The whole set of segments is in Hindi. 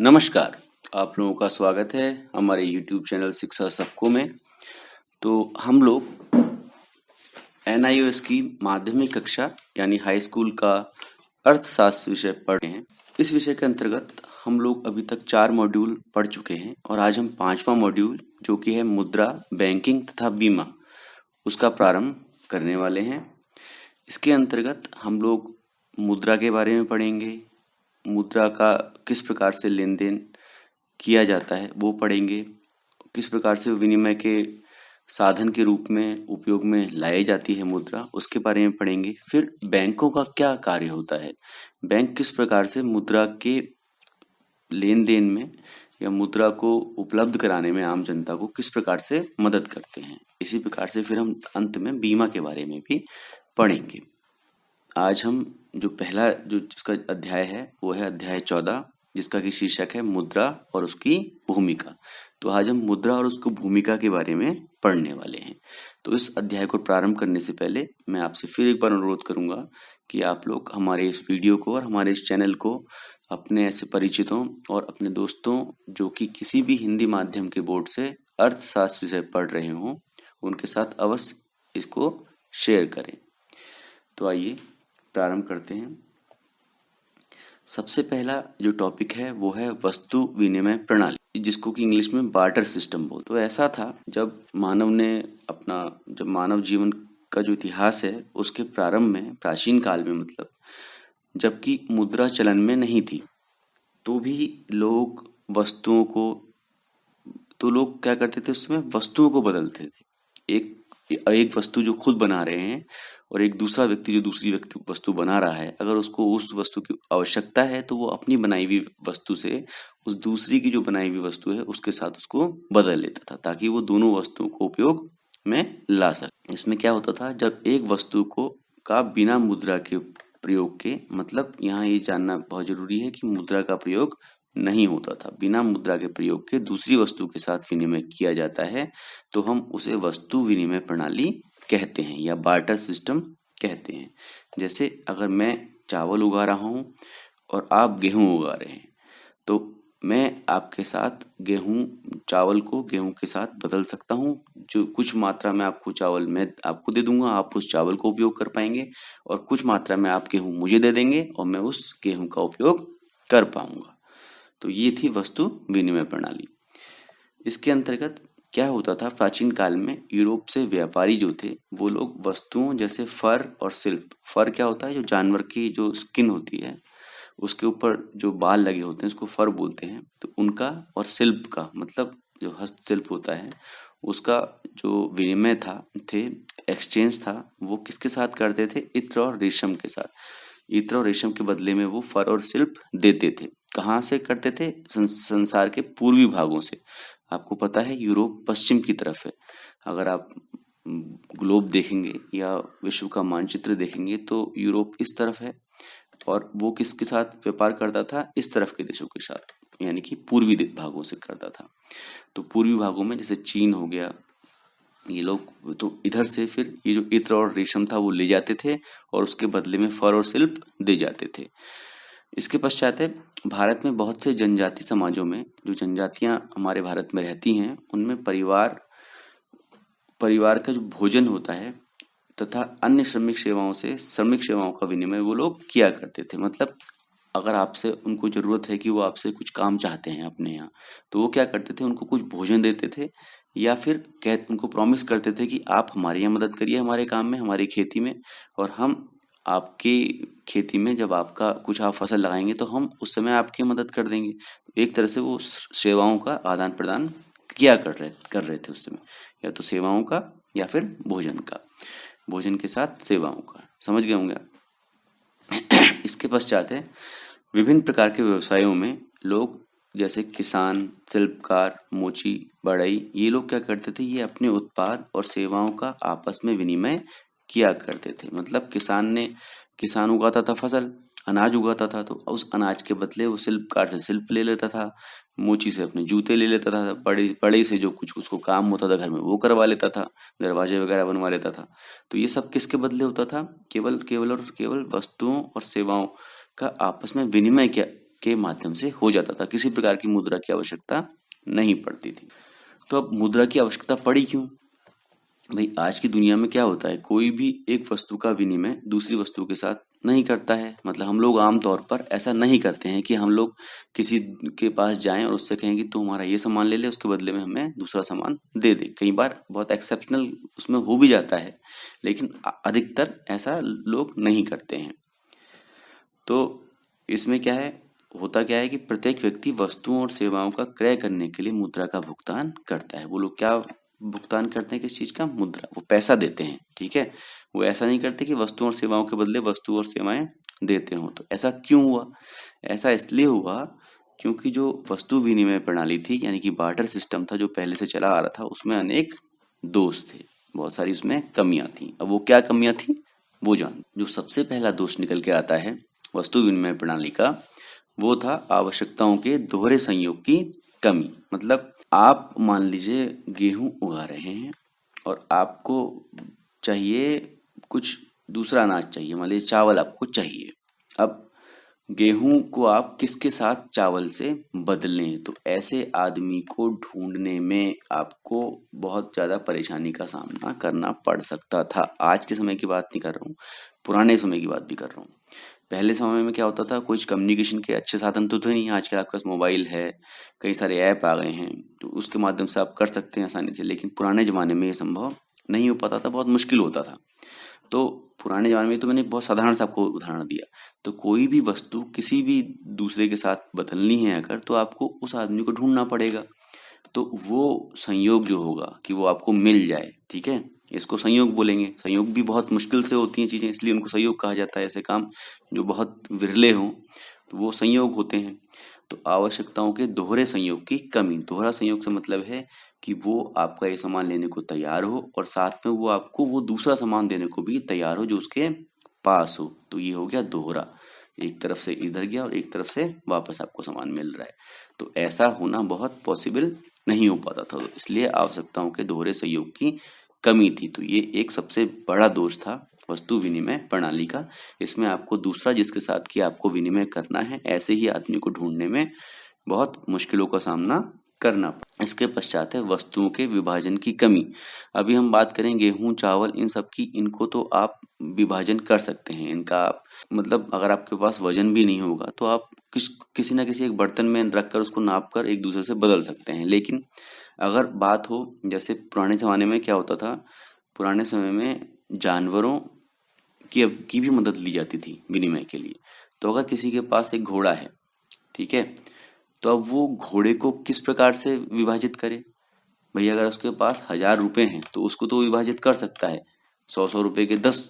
नमस्कार, आप लोगों का स्वागत है हमारे YouTube चैनल शिक्षा सबको में। तो हम लोग NIOS की माध्यमिक कक्षा यानी हाई स्कूल का अर्थशास्त्र विषय पढ़ रहे हैं। इस विषय के अंतर्गत हम लोग अभी तक 4 मॉड्यूल पढ़ चुके हैं और आज हम 5वां मॉड्यूल जो कि है मुद्रा, बैंकिंग तथा बीमा, उसका प्रारंभ करने वाले हैं। इसके अंतर्गत हम लोग मुद्रा के बारे में पढ़ेंगे, मुद्रा का किस प्रकार से लेन देन किया जाता है वो पढ़ेंगे, किस प्रकार से विनिमय के साधन के रूप में उपयोग में लाई जाती है मुद्रा, उसके बारे में पढ़ेंगे। फिर बैंकों का क्या कार्य होता है, बैंक किस प्रकार से मुद्रा के लेन देन में या मुद्रा को उपलब्ध कराने में आम जनता को किस प्रकार से मदद करते हैं। इसी प्रकार से फिर हम अंत में बीमा के बारे में भी पढ़ेंगे। आज हम जो पहला जो जिसका अध्याय है वो है अध्याय 14, जिसका कि शीर्षक है मुद्रा और उसकी भूमिका। तो आज हम मुद्रा और उसकी भूमिका के बारे में पढ़ने वाले हैं। तो इस अध्याय को प्रारंभ करने से पहले मैं आपसे फिर एक बार अनुरोध करूंगा कि आप लोग हमारे इस वीडियो को और हमारे इस चैनल को अपने ऐसे परिचितों और अपने दोस्तों जो कि किसी भी हिंदी माध्यम के बोर्ड से अर्थशास्त्र विषय पढ़ रहे हों उनके साथ अवश्य इसको शेयर करें। तो आइए प्रारंभ करते हैं। सबसे पहला जो टॉपिक है वो है वस्तु विनिमय प्रणाली, जिसको कि इंग्लिश में बार्टर सिस्टम बोलते। तो ऐसा था जब मानव जीवन का जो इतिहास है उसके प्रारंभ में, प्राचीन काल में मतलब, जबकि मुद्रा चलन में नहीं थी तो भी लोग क्या करते थे, उसमें वस्तुओं को बदलते थे। एक वस्तु जो खुद बना रहे हैं और एक दूसरा व्यक्ति जो दूसरी वस्तु बना रहा है, अगर उसको उस वस्तु की आवश्यकता है तो वो अपनी बनाई हुई वस्तु से उस दूसरी की जो बनाई हुई वस्तु है उसके साथ उसको बदल लेता था ताकि वो दोनों वस्तुओं को उपयोग में ला सके। इसमें क्या होता था, जब एक वस्तु का बिना मुद्रा के प्रयोग के, मतलब यहाँ ये जानना बहुत जरूरी है कि मुद्रा का प्रयोग नहीं होता था, बिना मुद्रा के प्रयोग के दूसरी वस्तु के साथ विनिमय किया जाता है तो हम उसे वस्तु विनिमय प्रणाली कहते हैं या बार्टर सिस्टम कहते हैं। जैसे अगर मैं चावल उगा रहा हूं और आप गेहूं उगा रहे हैं तो मैं आपके साथ चावल को गेहूं के साथ बदल सकता हूं। जो कुछ मात्रा में चावल मैं आपको दे दूंगा, आप उस चावल को उपयोग कर पाएंगे, और कुछ मात्रा में आप गेहूं मुझे दे देंगे और मैं उस गेहूं का उपयोग कर पाऊंगा। तो ये थी वस्तु विनिमय प्रणाली। इसके अंतर्गत क्या होता था, प्राचीन काल में यूरोप से व्यापारी जो थे वो लोग वस्तुओं जैसे फर और सिल्क, फर क्या होता है, जो जानवर की जो स्किन होती है उसके ऊपर जो बाल लगे होते हैं उसको फर बोलते हैं, तो उनका, और शिल्प का मतलब जो हस्तशिल्प होता है उसका जो विनिमय एक्सचेंज था, वो किसके साथ करते थे, इत्र और रेशम के साथ। इत्र और रेशम के बदले में वो फर और शिल्प देते थे। कहाँ से करते थे, संसार के पूर्वी भागों से। आपको पता है यूरोप पश्चिम की तरफ है। अगर आप ग्लोब देखेंगे या विश्व का मानचित्र देखेंगे तो यूरोप इस तरफ है और वो किसके साथ व्यापार करता था, इस तरफ के देशों के साथ, यानी कि पूर्वी भागों से करता था। तो पूर्वी भागों में जैसे चीन हो गया, ये लोग तो इधर से फिर ये जो इत्र और रेशम था वो ले जाते थे और उसके बदले में फर और शिल्प दे जाते थे। इसके पश्चात है, भारत में बहुत से जनजाति समाजों में, जो जनजातियां हमारे भारत में रहती हैं उनमें परिवार का जो भोजन होता है तथा अन्य श्रमिक सेवाओं का विनिमय वो लोग किया करते थे। मतलब अगर आपसे उनको जरूरत है कि वो आपसे कुछ काम चाहते हैं अपने यहाँ, तो वो क्या करते थे, उनको कुछ भोजन देते थे या फिर उनको प्रॉमिस करते थे कि आप हमारे यहाँ मदद करिए हमारे काम में, हमारी खेती में, और हम आपकी खेती में जब आप फसल लगाएंगे तो हम उस समय आपकी मदद कर देंगे। तो एक तरह से वो सेवाओं का आदान प्रदान कर रहे थे उस समय, या तो सेवाओं का या फिर भोजन के साथ सेवाओं का। समझ गए होंगे आप। इसके पश्चात है, विभिन्न प्रकार के व्यवसायों में लोग जैसे किसान, शिल्पकार, मोची, बढ़ई, ये लोग क्या करते थे, ये अपने उत्पाद और सेवाओं का आपस में विनिमय किया करते थे। मतलब किसान उगाता था फसल, अनाज उगाता था, तो उस अनाज के बदले वो शिल्पकार से शिल्प ले लेता था, मोची से अपने जूते ले लेता था, बड़े से जो कुछ उसको काम होता था घर में वो करवा लेता था, दरवाजे वगैरह बनवा लेता था। तो ये सब किसके बदले होता था, केवल वस्तुओं और सेवाओं का आपस में विनिमय के माध्यम से हो जाता था, किसी प्रकार की मुद्रा की आवश्यकता नहीं पड़ती थी। तो अब मुद्रा की आवश्यकता पड़ी क्यों? भाई आज की दुनिया में क्या होता है, कोई भी एक वस्तु का विनिमय दूसरी वस्तु के साथ नहीं करता है। मतलब हम लोग आम तौर पर ऐसा नहीं करते हैं कि हम लोग किसी के पास जाएं और उससे कहें कि तू हमारा ये सामान ले ले, उसके बदले में हमें दूसरा सामान दे दे। कई बार बहुत एक्सेप्शनल उसमें हो भी जाता है, लेकिन अधिकतर ऐसा लोग नहीं करते हैं। तो इसमें क्या है, होता क्या है कि प्रत्येक व्यक्ति वस्तुओं और सेवाओं का क्रय करने के लिए मुद्रा का भुगतान करता है। वो लोग क्या भुगतान करते हैं, किस चीज का? मुद्रा। वो पैसा देते हैं, ठीक है। वो ऐसा नहीं करते कि वस्तुओं और सेवाओं के बदले वस्तु और सेवाएं देते हो। तो ऐसा क्यों हुआ? ऐसा इसलिए हुआ क्योंकि जो वस्तु विनिमय प्रणाली थी, यानी कि बार्टर सिस्टम था, जो पहले से चला आ रहा था, उसमें अनेक दोष थे, बहुत सारी उसमें कमियां थी। अब वो क्या कमियां थी वो जान। जो सबसे पहला दोष निकल के आता है वस्तु विनिमय प्रणाली का, वो था आवश्यकताओं के दोहरे संयोग की कमी। मतलब आप मान लीजिए गेहूं उगा रहे हैं और आपको चाहिए कुछ दूसरा अनाज चाहिए, मान लीजिए चावल आपको चाहिए। अब गेहूं को आप किसके साथ चावल से बदलें, तो ऐसे आदमी को ढूंढने में आपको बहुत ज्यादा परेशानी का सामना करना पड़ सकता था। आज के समय की बात नहीं कर रहा हूँ, पुराने समय की बात भी कर रहा हूँ। पहले समय में क्या होता था, कुछ कम्युनिकेशन के अच्छे साधन तो थे नहीं। आजकल आपके पास मोबाइल है, कई सारे ऐप आ गए हैं, तो उसके माध्यम से आप कर सकते हैं आसानी से। लेकिन पुराने जमाने में ये संभव नहीं हो पाता था, बहुत मुश्किल होता था। तो पुराने जमाने में तो मैंने बहुत साधारण सा आपको उदाहरण दिया। तो कोई भी वस्तु किसी भी दूसरे के साथ बदलनी है अगर, तो आपको उस आदमी को ढूंढना पड़ेगा। तो वो संयोग जो होगा कि वो आपको मिल जाए, ठीक है, इसको संयोग बोलेंगे। संयोग भी बहुत मुश्किल से होती हैं चीजें, इसलिए उनको संयोग कहा जाता है। ऐसे काम जो बहुत विरले हों तो वो संयोग होते हैं। तो आवश्यकताओं के दोहरे संयोग की कमी। दोहरा संयोग से मतलब है कि वो आपका ये सामान लेने को तैयार हो और साथ में वो आपको वो दूसरा सामान देने को भी तैयार हो जो उसके पास हो। तो ये हो गया दोहरा, एक तरफ से इधर गया और एक तरफ से वापस आपको सामान मिल रहा है। तो ऐसा होना बहुत पॉसिबल नहीं हो पाता था, तो इसलिए आवश्यकताओं के दोहरे सहयोग की कमी थी। तो ये एक सबसे बड़ा दोष था वस्तु विनिमय प्रणाली का। इसमें आपको दूसरा जिसके साथ कि आपको विनिमय करना है, ऐसे ही आदमी को ढूंढने में बहुत मुश्किलों का सामना करना पड़ा। इसके पश्चात है वस्तुओं के विभाजन की कमी। अभी हम बात करें गेहूं चावल इन सब की, इनको तो आप विभाजन कर सकते हैं। इनका आप मतलब अगर आपके पास वजन भी नहीं होगा तो आप किसी ना किसी एक बर्तन में रखकर उसको नाप कर एक दूसरे से बदल सकते हैं। लेकिन अगर बात हो, जैसे पुराने जमाने में क्या होता था, पुराने समय में जानवरों की भी मदद ली जाती थी विनिमय के लिए। तो अगर किसी के पास एक घोड़ा है, ठीक है, तो अब वो घोड़े को किस प्रकार से विभाजित करे? भैया अगर उसके पास 1,000 रुपए हैं तो उसको तो विभाजित कर सकता है, 100-100 रुपए के 10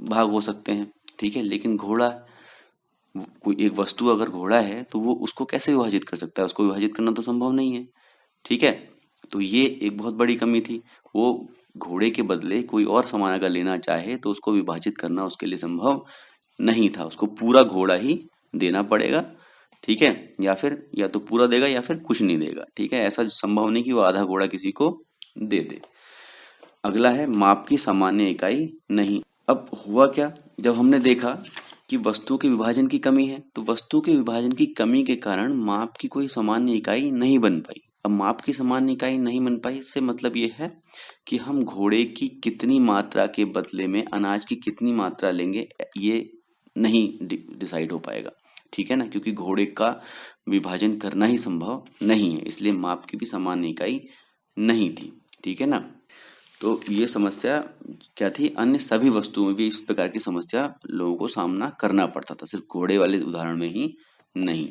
भाग हो सकते हैं, ठीक है। लेकिन घोड़ा, कोई एक वस्तु अगर घोड़ा है तो वो उसको कैसे विभाजित कर सकता है? उसको विभाजित करना तो संभव नहीं है, ठीक है। तो ये एक बहुत बड़ी कमी थी। वो घोड़े के बदले कोई और सामान अगर लेना चाहे तो उसको विभाजित करना उसके लिए संभव नहीं था। उसको पूरा घोड़ा ही देना पड़ेगा, ठीक है। या तो पूरा देगा या फिर कुछ नहीं देगा, ठीक है। ऐसा संभव नहीं कि वो आधा घोड़ा किसी को दे दे। अगला है माप की सामान्य इकाई नहीं। अब हुआ क्या, जब हमने देखा कि वस्तुओं के विभाजन की कमी है, तो वस्तु के विभाजन की कमी के कारण माप की कोई सामान्य इकाई नहीं बन पाई। अब माप की सामान्य इकाई नहीं बन पाई, इससे मतलब ये है कि हम घोड़े की कितनी मात्रा के बदले में अनाज की कितनी मात्रा लेंगे, ये नहीं डिसाइड हो पाएगा, ठीक है ना, क्योंकि घोड़े का विभाजन करना ही संभव नहीं है। इसलिए माप की भी सामान्य इकाई नहीं थी, ठीक है ना। तो ये समस्या क्या थी, अन्य सभी वस्तुओं में भी इस प्रकार की समस्या लोगों को सामना करना पड़ता था, सिर्फ घोड़े वाले उदाहरण में ही नहीं।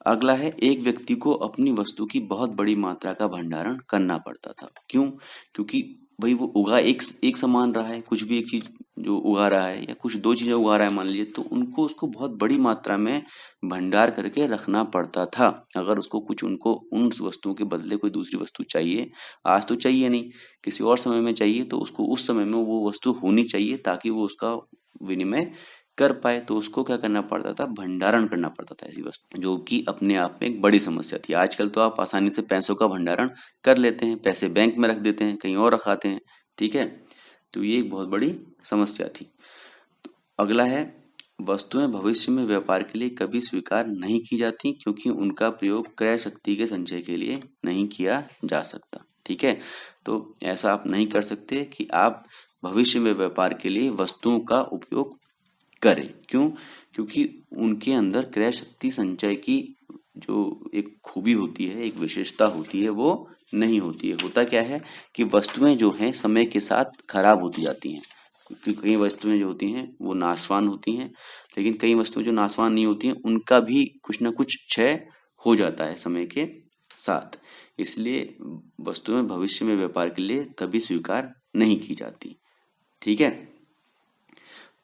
अगला है एक व्यक्ति को अपनी वस्तु की बहुत बड़ी मात्रा का भंडारण करना पड़ता था। क्यों? क्योंकि भाई वो उगा एक एक सामान रहा है, कुछ भी एक चीज जो उगा रहा है या कुछ दो चीजें उगा रहा है मान लीजिए, तो उनको उसको बहुत बड़ी मात्रा में भंडार करके रखना पड़ता था। अगर उसको कुछ उनको उन वस्तुओं के बदले कोई दूसरी वस्तु चाहिए, आज तो चाहिए नहीं, किसी और समय में चाहिए, तो उसको उस समय में वो वस्तु होनी चाहिए ताकि वो उसका विनिमय कर पाए। तो उसको क्या करना पड़ता था, भंडारण करना पड़ता था ऐसी वस्तु, जो कि अपने आप में एक बड़ी समस्या थी। आजकल तो आप आसानी से पैसों का भंडारण कर लेते हैं, पैसे बैंक में रख देते हैं, कहीं और रखाते हैं, ठीक है। तो ये एक बहुत बड़ी समस्या थी। तो अगला है वस्तुएं भविष्य में व्यापार के लिए कभी स्वीकार नहीं की जाती क्योंकि उनका प्रयोग क्रय शक्ति के संचय के लिए नहीं किया जा सकता। ठीक है, तो ऐसा आप नहीं कर सकते कि आप भविष्य में व्यापार के लिए वस्तुओं का उपयोग करें। क्यों? क्योंकि उनके अंदर क्रय शक्ति संचय की जो एक खूबी होती है, एक विशेषता होती है, वो नहीं होती है। होता क्या है कि वस्तुएं जो हैं समय के साथ खराब होती जाती हैं, क्योंकि कई वस्तुएं जो होती हैं वो नाशवान होती हैं, लेकिन कई वस्तुएं जो नाशवान नहीं होती हैं उनका भी कुछ ना कुछ क्षय हो जाता है समय के साथ। इसलिए वस्तुएं भविष्य में व्यापार के लिए कभी स्वीकार नहीं की जाती। ठीक है,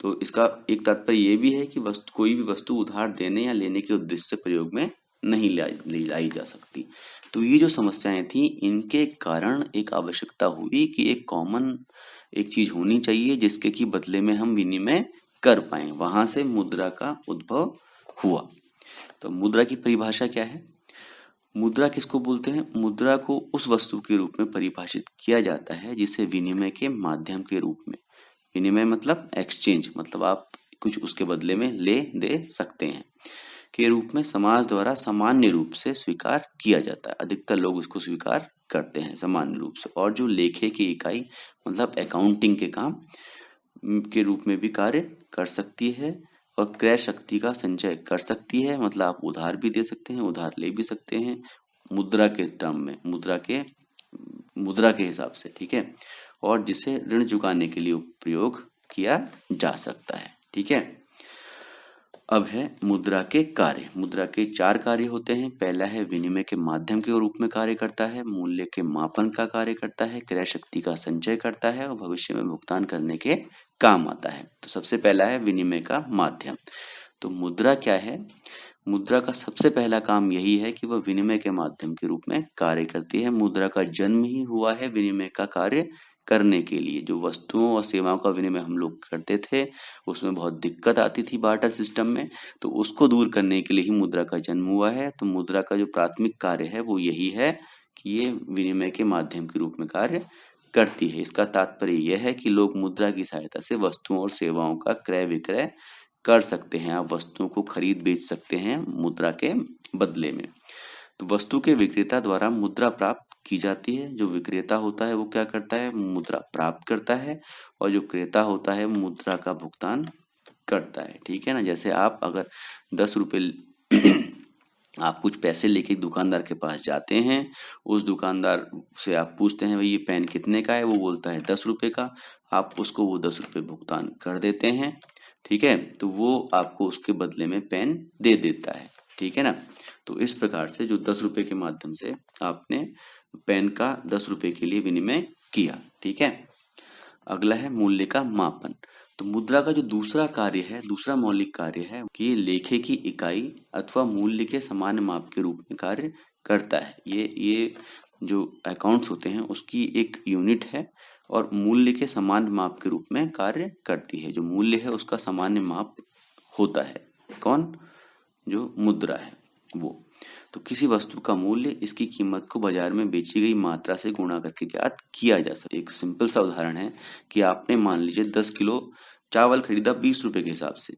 तो इसका एक तात्पर्य ये भी है कि कोई भी वस्तु उधार देने या लेने के उद्देश्य से प्रयोग में नहीं लाई जा सकती। तो ये जो समस्याएं थी, इनके कारण एक आवश्यकता हुई कि एक कॉमन एक चीज होनी चाहिए जिसके की बदले में हम विनिमय कर पाए। वहां से मुद्रा का उद्भव हुआ। तो मुद्रा की परिभाषा क्या है? मुद्रा किसको बोलते हैं? मुद्रा को उस वस्तु के रूप में परिभाषित किया जाता है जिसे विनिमय के माध्यम के रूप में, विनिमय मतलब एक्सचेंज, मतलब आप कुछ उसके बदले में ले दे सकते हैं, के रूप में समाज द्वारा सामान्य रूप से स्वीकार किया जाता है। अधिकतर लोग इसको स्वीकार करते हैं सामान्य रूप से। और जो लेखे की इकाई मतलब अकाउंटिंग के काम के रूप में भी कार्य कर सकती है और क्रय शक्ति का संचय कर सकती है। मतलब आप उधार भी दे सकते हैं, उधार ले भी सकते हैं मुद्रा के टर्म में, मुद्रा के हिसाब से। ठीक है, और जिसे ऋण चुकाने के लिए प्रयोग किया जा सकता है। ठीक है, अब है मुद्रा के कार्य। मुद्रा के 4 कार्य होते हैं। पहला है विनिमय के माध्यम के रूप में कार्य करता है, मूल्य के मापन का कार्य करता है, क्रय शक्ति का संचय करता है और भविष्य में भुगतान करने के काम आता है। तो सबसे पहला है विनिमय का माध्यम। तो मुद्रा क्या है? मुद्रा का सबसे पहला काम यही है कि वह विनिमय के माध्यम के रूप में कार्य करती है। मुद्रा का जन्म ही हुआ है विनिमय का कार्य करने के लिए। जो वस्तुओं और सेवाओं का विनिमय हम लोग करते थे उसमें बहुत दिक्कत आती थी बार्टर सिस्टम में, तो उसको दूर करने के लिए ही मुद्रा का जन्म हुआ है। तो मुद्रा का जो प्राथमिक कार्य है वो यही है कि ये विनिमय के माध्यम के रूप में कार्य करती है। इसका तात्पर्य यह है कि लोग मुद्रा की सहायता से वस्तुओं और सेवाओं का क्रय विक्रय कर सकते हैं। आप वस्तुओं को खरीद बेच सकते हैं मुद्रा के बदले में। तो वस्तु के विक्रेता द्वारा मुद्रा प्राप्त की जाती है। जो विक्रेता होता है वो क्या करता है? मुद्रा प्राप्त करता है, और जो क्रेता होता है मुद्रा का भुगतान करता है। ठीक है ना, जैसे आप अगर 10 रुपये आप कुछ पैसे लेके दुकानदार के पास जाते हैं, उस दुकानदार से आप पूछते हैं भाई ये पेन कितने का है, वो बोलता है 10 रुपये का, आप उसको वो 10 रुपये भुगतान कर देते हैं। ठीक है, तो वो आपको उसके बदले में पेन दे देता है। ठीक है ना, तो इस प्रकार से जो 10 रुपये के माध्यम से आपने पेन का 10 रुपये के लिए विनिमय किया। ठीक है, अगला है मूल्य का मापन। तो मुद्रा का जो दूसरा कार्य है, दूसरा मौलिक कार्य है कि लेखे की इकाई अथवा मूल्य के सामान्य माप के रूप में कार्य करता है। ये जो अकाउंट्स होते हैं उसकी एक यूनिट है और मूल्य के सामान्य माप के रूप में कार्य करती है। जो मूल्य है उसका सामान्य माप होता है। कौन? जो मुद्रा है वो। तो किसी वस्तु का मूल्य इसकी कीमत को बाजार में बेची गई मात्रा से गुणा करके ज्ञात किया जा सकता है। एक सिंपल सा उदाहरण है कि आपने मान लीजिए 10 किलो चावल खरीदा 20 रुपए के हिसाब से।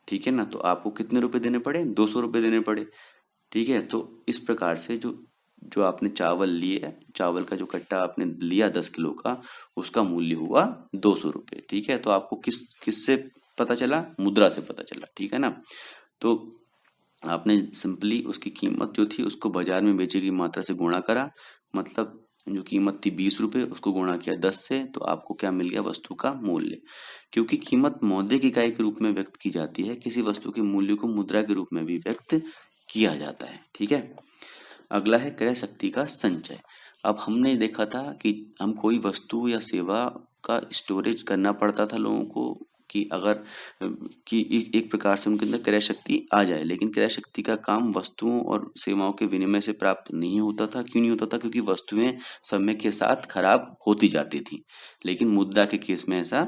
ठीक है ना, तो आपको कितने रुपए देने पड़े? 200 रुपए देने पड़े। ठीक है, तो इस प्रकार से जो जो आपने चावल लिए, चावल का जो कट्टा आपने लिया 10 किलो का, उसका मूल्य हुआ 200 रुपए। ठीक है, तो आपको किससे पता चला? मुद्रा से पता चला। ठीक है ना, तो आपने सिंपली उसकी कीमत जो थी उसको बाजार में बेची गई मात्रा से गुणा करा। मतलब जो कीमत थी 20 रुपए, उसको गुणा किया 10 से, तो आपको क्या मिल गया? वस्तु का मूल्य। क्योंकि कीमत मौद्रिक इकाई के रूप में व्यक्त की जाती है, किसी वस्तु के मूल्य को मुद्रा के रूप में भी व्यक्त किया जाता है। ठीक है, अगला है क्रय शक्ति का संचय। अब हमने देखा था कि हम कोई वस्तु या सेवा का स्टोरेज करना पड़ता था लोगों को कि अगर कि एक प्रकार से उनके अंदर क्रय शक्ति आ जाए, लेकिन क्रय शक्ति का काम वस्तुओं और सेवाओं के विनिमय से प्राप्त नहीं होता था। क्यों नहीं होता था? क्योंकि वस्तुएं समय के साथ खराब होती जाती थी, लेकिन मुद्रा के केस में ऐसा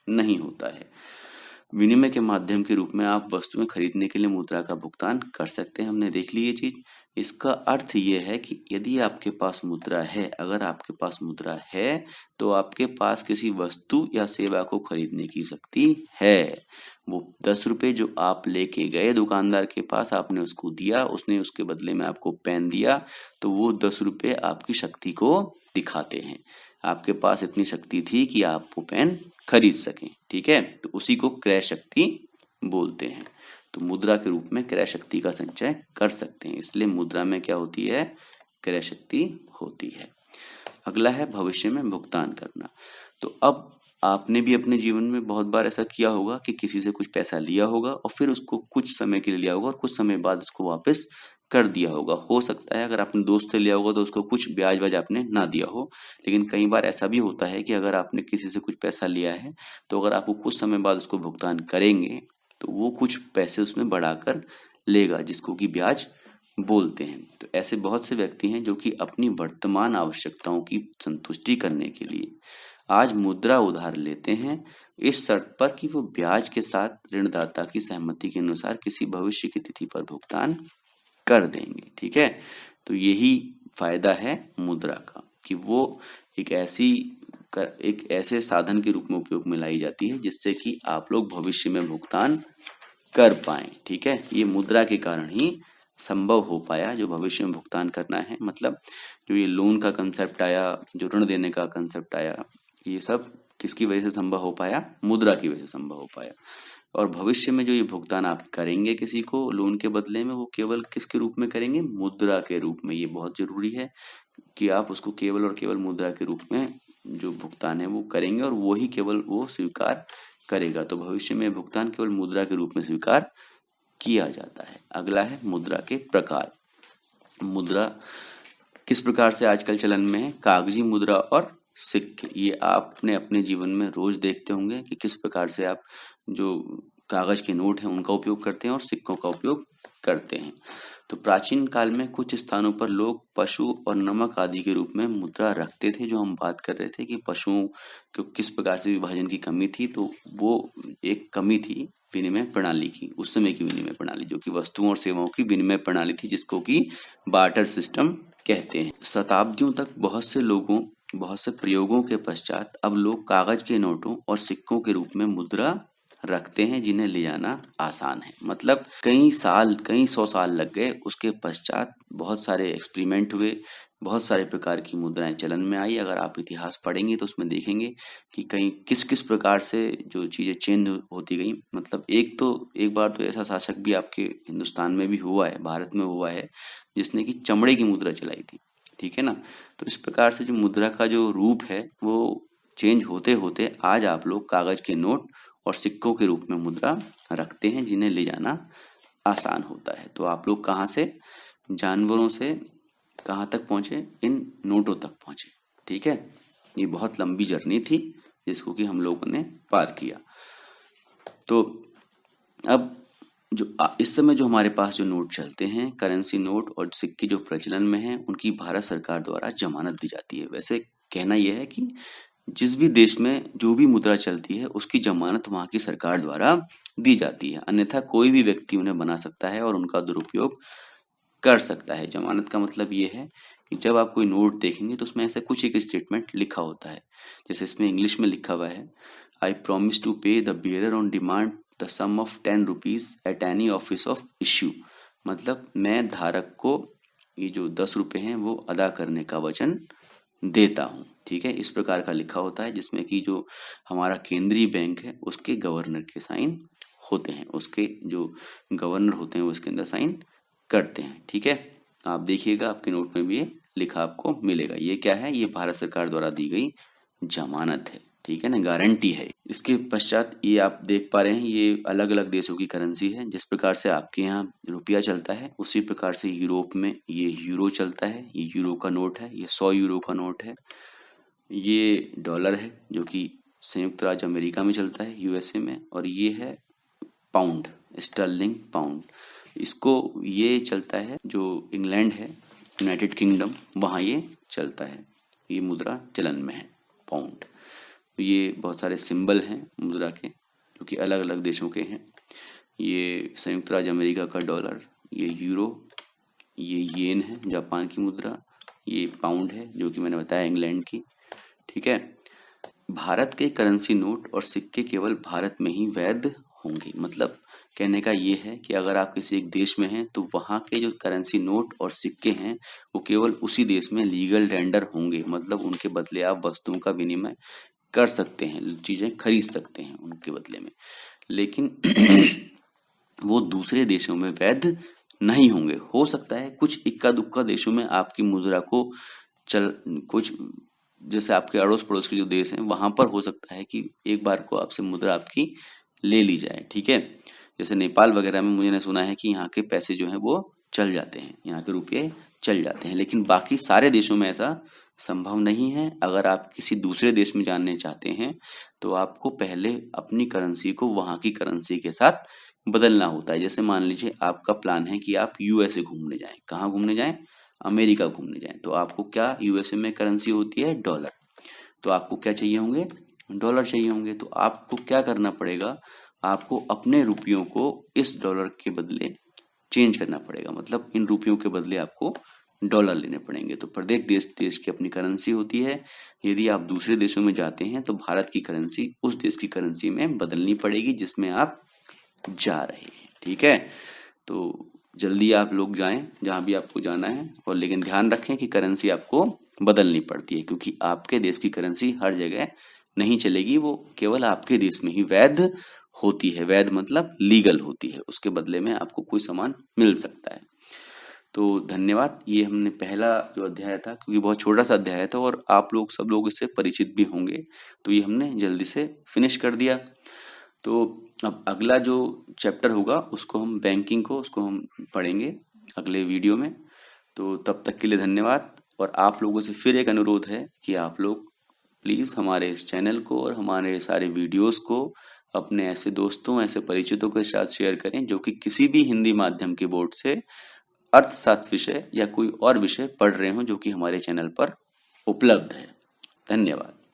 नहीं होता है। विनिमय के माध्यम के रूप में आप वस्तुएं खरीदने के लिए मुद्रा का भुगतान कर सकते हैं। हमने देख ली ये चीज। इसका अर्थ ये है कि यदि आपके पास मुद्रा है, अगर आपके पास मुद्रा है, तो आपके पास किसी वस्तु या सेवा को खरीदने की शक्ति है। वो 10 रुपए जो आप लेके गए दुकानदार के पास, आपने उसको दिया, उसने उसके बदले में आपको पेन दिया, तो वो 10 रुपए आपकी शक्ति को दिखाते हैं। आपके पास इतनी शक्ति थी कि आप वो पेन खरीद सकें, ठीक है? तो उसी को क्रय शक्ति बोलते हैं। तो मुद्रा के रूप में क्रय शक्ति का संचय कर सकते हैं, इसलिए मुद्रा में क्या होती है? क्रय शक्ति होती है। अगला है भविष्य में भुगतान करना। तो अब आपने भी अपने जीवन में बहुत बार ऐसा किया होगा कि किसी से कुछ पैसा लिया होगा और फिर उसको कुछ समय के लिए लिया होगा और कुछ समय बाद उसको वापस कर दिया होगा। हो सकता है अगर आपने दोस्त से लिया होगा तो उसको कुछ ब्याज व्याज आपने ना दिया हो, लेकिन कई बार ऐसा भी होता है कि अगर आपने किसी से कुछ पैसा लिया है तो अगर आपको कुछ समय बाद उसको भुगतान करेंगे तो वो कुछ पैसे उसमें बढ़ाकर लेगा, जिसको कि ब्याज बोलते हैं। तो ऐसे बहुत से व्यक्ति हैं जो कि अपनी वर्तमान आवश्यकताओं की संतुष्टि करने के लिए आज मुद्रा उधार लेते हैं, इस शर्त पर कि वो ब्याज के साथ ऋणदाता की सहमति के अनुसार किसी भविष्य की तिथि पर भुगतान कर देंगे, ठीक है? तो यही फायदा है मुद्रा का कि वो एक एक ऐसे साधन के रूप में उपयोग में लाई जाती है जिससे कि आप लोग भविष्य में भुगतान कर पाए, ठीक है? ये मुद्रा के कारण ही संभव हो पाया जो भविष्य में भुगतान करना है। मतलब जो ये लोन का कंसेप्ट आया, जो ऋण देने का कंसेप्ट आया, ये सब किसकी वजह से संभव हो पाया? मुद्रा की वजह से संभव हो पाया। और भविष्य में जो ये भुगतान आप करेंगे किसी को लोन के बदले में, वो केवल किसके रूप में करेंगे? मुद्रा के रूप में। ये बहुत जरूरी है कि आप उसको केवल और केवल मुद्रा के रूप में जो भुगतान है वो करेंगे और वो ही केवल वो स्वीकार करेगा। तो भविष्य में भुगतान केवल मुद्रा के रूप में स्वीकार किया जाता है। अगला है मुद्रा के प्रकार। मुद्रा किस प्रकार से आजकल चलन में है? कागजी मुद्रा और सिक्के। ये आपने अपने जीवन में रोज देखते होंगे कि किस प्रकार से आप जो कागज के नोट हैं उनका उपयोग करते हैं और सिक्कों का उपयोग करते हैं। तो प्राचीन काल में कुछ स्थानों पर लोग पशु और नमक आदि के रूप में मुद्रा रखते थे। जो हम बात कर रहे थे कि पशुओं को किस प्रकार से विभाजन की कमी थी, तो वो एक कमी थी विनिमय प्रणाली की, उस समय की विनिमय प्रणाली जो कि वस्तुओं और सेवाओं की विनिमय प्रणाली थी, जिसको कि बार्टर सिस्टम कहते हैं। शताब्दियों तक बहुत से प्रयोगों के पश्चात अब लोग कागज के नोटों और सिक्कों के रूप में मुद्रा रखते हैं जिन्हें ले जाना आसान है। मतलब कई सौ साल लग गए, उसके पश्चात बहुत सारे एक्सपेरिमेंट हुए, बहुत सारे प्रकार की मुद्राएं चलन में आई। अगर आप इतिहास पढ़ेंगे तो उसमें देखेंगे कि कहीं किस किस प्रकार से जो चीजें चेंज होती गई। मतलब एक बार तो ऐसा शासक भी आपके हिंदुस्तान में भी हुआ है, भारत में हुआ है, जिसने की चमड़े की मुद्रा चलाई थी, ठीक है ना? तो इस प्रकार से जो मुद्रा का जो रूप है वो चेंज होते होते आज आप लोग कागज के नोट और सिक्कों के रूप में मुद्रा रखते हैं जिन्हें ले जाना आसान होता है। तो आप लोग कहाँ से जानवरों से कहाँ तक पहुंचे? इन नोटों तक पहुंचे, ठीक है? ये बहुत लंबी जर्नी थी जिसको कि हम लोगों ने पार किया। तो अब इस समय जो हमारे पास जो नोट चलते हैं, करेंसी नोट और सिक्के जो प्रचलन में हैं, उनकी भारत सरकार द्वारा जमानत दी जाती है। वैसे कहना यह है कि जिस भी देश में जो भी मुद्रा चलती है उसकी जमानत वहां की सरकार द्वारा दी जाती है, अन्यथा कोई भी व्यक्ति उन्हें बना सकता है और उनका दुरुपयोग कर सकता है। जमानत का मतलब ये है कि जब आप कोई नोट देखेंगे तो उसमें ऐसे कुछ एक स्टेटमेंट लिखा होता है। जैसे इसमें इंग्लिश में लिखा हुआ है, I promise to pay the bearer on demand the sum of 10 rupees at any office of issue. मतलब मैं धारक को ये जो 10 रुपए हैं वो अदा करने का वचन देता हूँ, ठीक है? इस प्रकार का लिखा होता है, जिसमें कि जो हमारा केंद्रीय बैंक है उसके गवर्नर के साइन होते हैं, उसके जो गवर्नर होते हैं वो इसके अंदर साइन करते हैं, ठीक है? आप देखिएगा आपके नोट में भी ये लिखा आपको मिलेगा। ये क्या है? ये भारत सरकार द्वारा दी गई जमानत है, ठीक है ना? गारंटी है। इसके पश्चात ये आप देख पा रहे हैं, ये अलग अलग देशों की करेंसी है। जिस प्रकार से आपके यहाँ रुपया चलता है उसी प्रकार से यूरोप में ये यूरो चलता है। ये यूरो का नोट है, ये 100 यूरो का नोट है। ये डॉलर है जो कि संयुक्त राज्य अमेरिका में चलता है, यूएसए में। और ये है पाउंड, स्टर्लिंग पाउंड। इसको ये चलता है जो इंग्लैंड है, यूनाइटेड किंगडम, वहाँ ये चलता है। ये मुद्रा चलन में है पाउंड। तो ये बहुत सारे सिंबल हैं मुद्रा के जो कि अलग अलग देशों के हैं। ये संयुक्त राज्य अमेरिका का डॉलर, ये यूरो, ये येन है जापान की मुद्रा, ये पाउंड है जो कि मैंने बताया इंग्लैंड की। ठीक है। भारत के करेंसी नोट और सिक्के केवल भारत में ही वैध होंगे। मतलब कहने का ये है कि अगर आप किसी एक देश में हैं तो वहाँ के जो करेंसी नोट और सिक्के हैं वो केवल उसी देश में लीगल टेंडर होंगे। मतलब उनके बदले आप वस्तुओं का विनिमय कर सकते हैं, चीजें खरीद सकते हैं उनके बदले में, लेकिन वो दूसरे देशों में वैध नहीं होंगे। हो सकता है कुछ इक्का दुक्का देशों में आपकी मुद्रा को चल कुछ जैसे आपके अड़ोस पड़ोस के जो देश हैं वहां पर हो सकता है कि एक बार को आपसे मुद्रा आपकी ले ली जाए। ठीक है। जैसे नेपाल वगैरह में मुझे सुना है कि यहाँ के पैसे जो हैं वो चल जाते हैं, यहाँ के रुपये चल जाते हैं, लेकिन बाकी सारे देशों में ऐसा संभव नहीं है। अगर आप किसी दूसरे देश में जानने चाहते हैं तो आपको पहले अपनी करेंसी को वहाँ की करेंसी के साथ बदलना होता है। जैसे मान लीजिए आपका प्लान है कि आप यूएसए घूमने जाएं। कहाँ घूमने जाएं? अमेरिका घूमने जाएं। तो आपको क्या यूएसए में करेंसी होती है? डॉलर। तो आपको क्या चाहिए होंगे? डॉलर चाहिए होंगे। तो आपको क्या करना पड़ेगा? आपको अपने रुपयों को इस डॉलर के बदले चेंज करना पड़ेगा। मतलब इन रुपयों के बदले आपको डॉलर लेने पड़ेंगे। तो प्रत्येक देश देश की अपनी करेंसी होती है। यदि आप दूसरे देशों में जाते हैं तो भारत की करेंसी उस देश की करेंसी में बदलनी पड़ेगी जिसमें आप जा रहे हैं। ठीक है। तो जल्दी आप लोग जाएं जहां भी आपको जाना है, और लेकिन ध्यान रखें कि करेंसी आपको बदलनी पड़ती है, क्योंकि आपके देश की करेंसी हर जगह नहीं चलेगी। वो केवल आपके देश में ही वैध होती है। वैध मतलब लीगल होती है। उसके बदले में आपको कोई सामान मिल सकता है। तो धन्यवाद। ये हमने पहला जो अध्याय था, क्योंकि बहुत छोटा सा अध्याय था और आप लोग सब लोग इससे परिचित भी होंगे, तो ये हमने जल्दी से फिनिश कर दिया। तो अब अगला जो चैप्टर होगा उसको हम बैंकिंग को उसको हम पढ़ेंगे अगले वीडियो में। तो तब तक के लिए धन्यवाद। और आप लोगों से फिर एक अनुरोध है कि आप लोग प्लीज़ हमारे इस चैनल को और हमारे सारे वीडियोस को अपने ऐसे दोस्तों, ऐसे परिचितों के साथ शेयर करें जो कि किसी भी हिंदी माध्यम के बोर्ड से अर्थशास्त्र विषय या कोई और विषय पढ़ रहे हों जो कि हमारे चैनल पर उपलब्ध है। धन्यवाद।